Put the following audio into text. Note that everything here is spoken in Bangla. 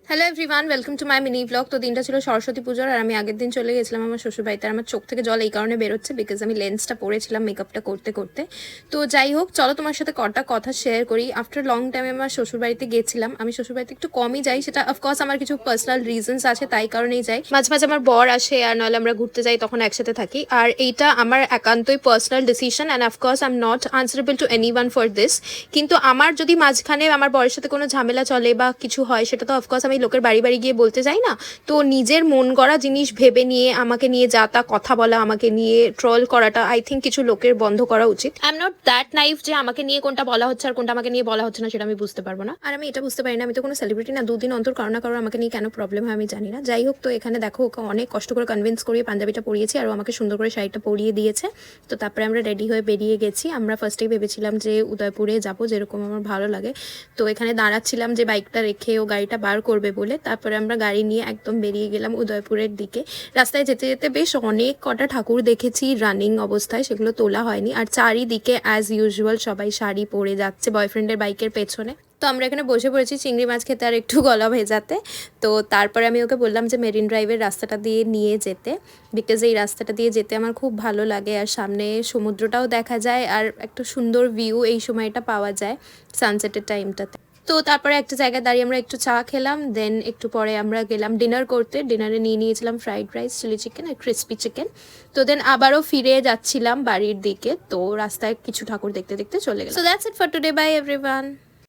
Hello everyone, welcome to my mini blog. তো দিনটা ছিল সরস্বতী পুজোর, আর আমি আগের দিন চলে গেছিলাম আমার শ্বশুরবাড়িতে। আর আমার চোখ থেকে জল এই কারণে বেরোচ্ছে বিকজ আমি লেন্সটা পরেছিলাম মেকআপটা করতে করতে। তো যাই হোক, চলো তোমার সাথে কটা কথা শেয়ার করি। আফটার লং টাইমে আমার শ্বশুরবাড়িতে গেছিলাম। আমি শ্বশুরবাড়িতে একটু কমই যাই, সেটা অফকোর্স আমার কিছু পার্সোনাল রিজনস আছে, তাই কারণেই যাই। মাঝে মাঝে আমার বর আসে, আর নাহলে আমরা ঘুরতে যাই, তখন একসাথে থাকি। আর এইটা আমার একান্তই personal decision, and of course I am not answerable to any one for this. কিন্তু আমার যদি মাঝখানে আমার বরের সাথে কোনো ঝামেলা চলে বা কিছু হয়, সেটা তো অফকোর্স আমি লোকের বাড়ি বাড়ি গিয়ে বলতে চাই না। তো নিজের মন গড়া জিনিস ভেবে নিয়ে আমাকে নিয়ে যা তা কথা বলা, আমাকে নিয়ে ট্রল করাটা আই থিঙ্ক কিছু লোকের বন্ধ করা উচিত। I am not that knife যে আমাকে নিয়ে কোনটা বলা হচ্ছে আর কোনটা আমাকে নিয়ে বলা হচ্ছে না সেটা আমি বুঝতে পারবো না। আর আমি এটা বুঝতে পারি না, আমি তো কোনো সেলিব্রিটি না, দুদিন অন্তর কারো না কারো আমাকে নিয়ে কেন প্রবলেম হয় আমি জানি না। যাই হোক, তো এখানে দেখো ওকে অনেক কষ্ট করে কনভিন্স করিয়ে পাঞ্জাবিটা পরিয়েছি, আর আমাকে সুন্দর করে শাড়িটা পরিয়ে দিয়েছে। তো তারপরে আমরা রেডি হয়ে বেরিয়ে গেছি। আমরা ফার্স্টেই ভেবেছিলাম যে উদয়পুরে যাবো, যেরকম আমার ভালো লাগে। তো এখানে দাঁড়াচ্ছিলাম যে বাইকটা রেখে ও গাড়িটা বার করবে বলে। তারপরে আমরা গাড়ি নিয়ে একদম বেরিয়ে গেলাম উদয়পুরের দিকে। রাস্তায় যেতে যেতে বেশ অনেক কটা ঠাকুর দেখেছি রানিং অবস্থায়, সেগুলো তোলা হয়নি। আর চারিদিকে অ্যাজ ইউজুয়াল সবাই শাড়ি পরে যাচ্ছে বয়ফ্রেন্ডের বাইকের পেছনে। তো আমরা এখানে বসে পড়েছি চিংড়ি মাছ খেতে আর একটু গলা ভেজাতে। তো তারপরে আমি ওকে বললাম যে মেরিন ড্রাইভের রাস্তাটা দিয়ে নিয়ে যেতে, বিকজ এই রাস্তাটা দিয়ে যেতে আমার খুব ভালো লাগে, আর সামনে সমুদ্রটাও দেখা যায়, আর একটা সুন্দর ভিউ এই সময়টা পাওয়া যায় সানসেটের টাইমটাতে। তো তারপরে একটা জায়গায় দাঁড়িয়ে আমরা একটু চা খেলাম, দেন একটু পরে আমরা গেলাম ডিনার করতে। ডিনারে নিয়ে নিয়েছিলাম ফ্রাইড রাইস, চিলি চিকেন আর ক্রিস্পি চিকেন। তো দেন আবারও ফিরে যাচ্ছিলাম বাড়ির দিকে। তো রাস্তায় কিছু ঠাকুর দেখতে দেখতে চলে গেলাম। So that's it for today, by everyone.